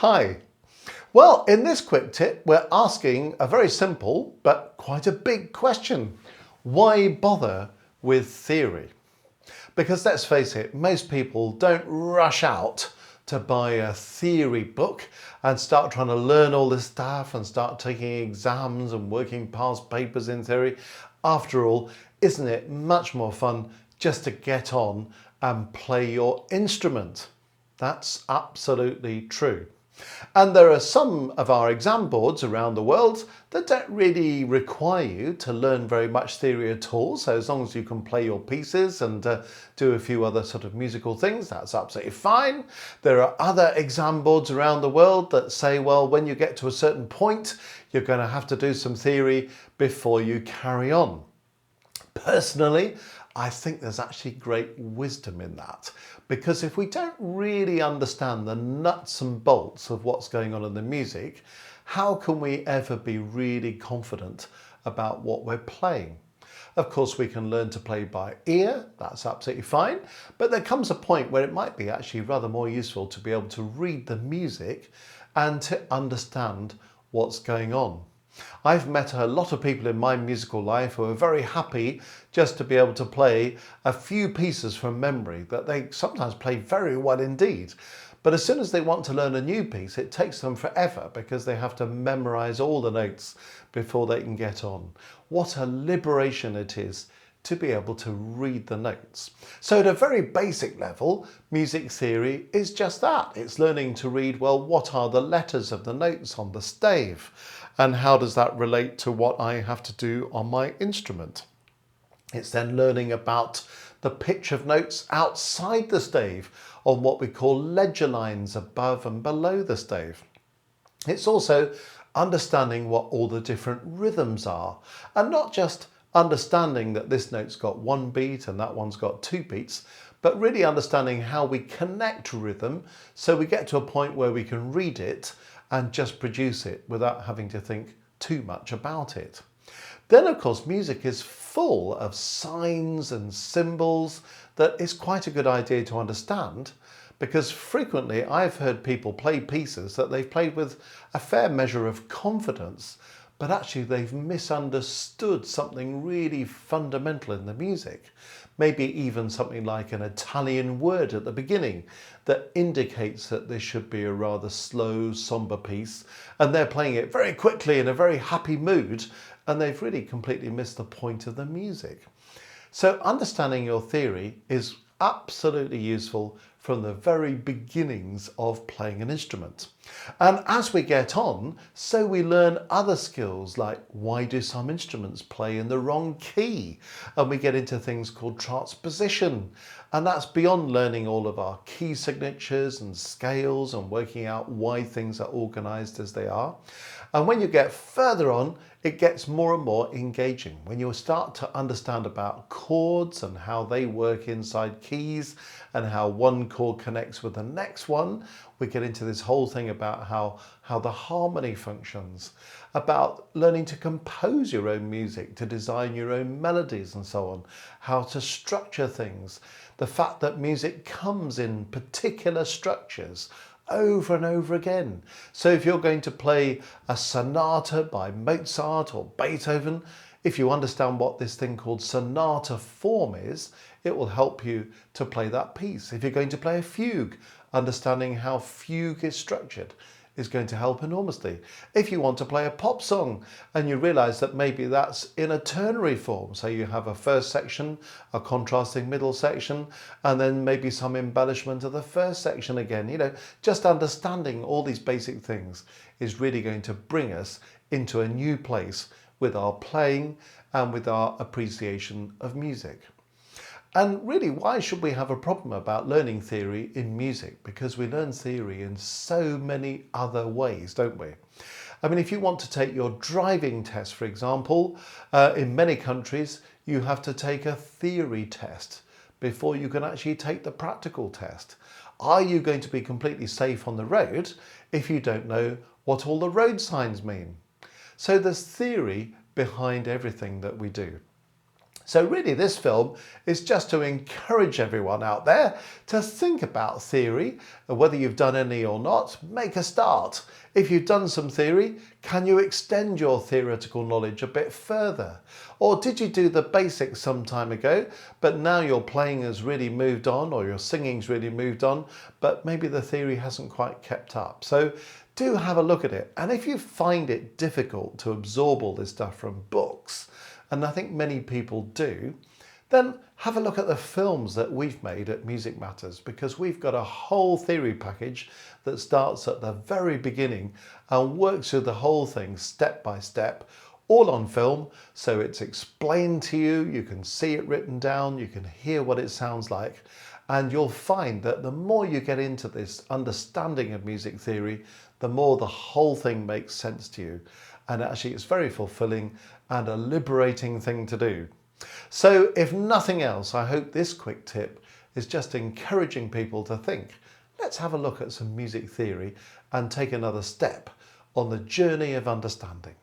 Hi. Well, in this quick tip, we're asking a very simple but quite a big question. Why bother with theory? Because let's face it, most people don't rush out to buy a theory book and start trying to learn all this stuff and start taking exams and working past papers in theory. After all, isn't it much more fun just to get on and play your instrument? That's absolutely true. And there are some of our exam boards around the world that don't really require you to learn very much theory at all. So as long as you can play your pieces and do a few other sort of musical things, that's absolutely fine. There are other exam boards around the world that say, well, when you get to a certain point, you're going to have to do some theory before you carry on. Personally, I think there's actually great wisdom in that, because if we don't really understand the nuts and bolts of what's going on in the music, how can we ever be really confident about what we're playing? Of course, we can learn to play by ear, that's absolutely fine, but there comes a point where it might be actually rather more useful to be able to read the music and to understand what's going on. I've met a lot of people in my musical life who are very happy just to be able to play a few pieces from memory that they sometimes play very well indeed. But as soon as they want to learn a new piece, it takes them forever because they have to memorize all the notes before they can get on. What a liberation it is to be able to read the notes. So at a very basic level, music theory is just that. It's learning to read, well, what are the letters of the notes on the stave? And how does that relate to what I have to do on my instrument? It's then learning about the pitch of notes outside the stave on what we call ledger lines above and below the stave. It's also understanding what all the different rhythms are, and not just understanding that this note's got one beat and that one's got two beats, but really understanding how we connect rhythm so we get to a point where we can read it and just produce it without having to think too much about it. Then, of course, music is full of signs and symbols that is quite a good idea to understand, because frequently I've heard people play pieces that they've played with a fair measure of confidence, but actually they've misunderstood something really fundamental in the music. Maybe even something like an Italian word at the beginning that indicates that this should be a rather slow, somber piece, and they're playing it very quickly in a very happy mood, and they've really completely missed the point of the music. So understanding your theory is absolutely useful from the very beginnings of playing an instrument. And as we get on, so we learn other skills like why do some instruments play in the wrong key? And we get into things called transposition. And that's beyond learning all of our key signatures and scales and working out why things are organized as they are. And when you get further on, it gets more and more engaging. When you start to understand about chords and how they work inside keys and how one chord connects with the next one, we get into this whole thing about how the harmony functions, about learning to compose your own music, to design your own melodies and so on, how to structure things, the fact that music comes in particular structures over and over again. So if you're going to play a sonata by Mozart or Beethoven, if you understand what this thing called sonata form is, it will help you to play that piece. If you're going to play a fugue, understanding how fugue is structured is going to help enormously. If you want to play a pop song and you realize that maybe that's in a ternary form, so you have a first section, a contrasting middle section, and then maybe some embellishment of the first section again, just understanding all these basic things is really going to bring us into a new place with our playing and with our appreciation of music. And really, why should we have a problem about learning theory in music? Because we learn theory in so many other ways, don't we? I mean, if you want to take your driving test, for example, in many countries, you have to take a theory test before you can actually take the practical test. Are you going to be completely safe on the road if you don't know what all the road signs mean? So there's theory behind everything that we do. So really this film is just to encourage everyone out there to think about theory, and whether you've done any or not, make a start. If you've done some theory, can you extend your theoretical knowledge a bit further? Or did you do the basics some time ago, but now your playing has really moved on, or your singing's really moved on, but maybe the theory hasn't quite kept up? So do have a look at it. And if you find it difficult to absorb all this stuff from books, and I think many people do, then have a look at the films that we've made at Music Matters, because we've got a whole theory package that starts at the very beginning and works through the whole thing step by step, all on film, so it's explained to you, you can see it written down, you can hear what it sounds like, and you'll find that the more you get into this understanding of music theory, the more the whole thing makes sense to you. And actually it's very fulfilling and a liberating thing to do. So if nothing else, I hope this quick tip is just encouraging people to think, let's have a look at some music theory and take another step on the journey of understanding.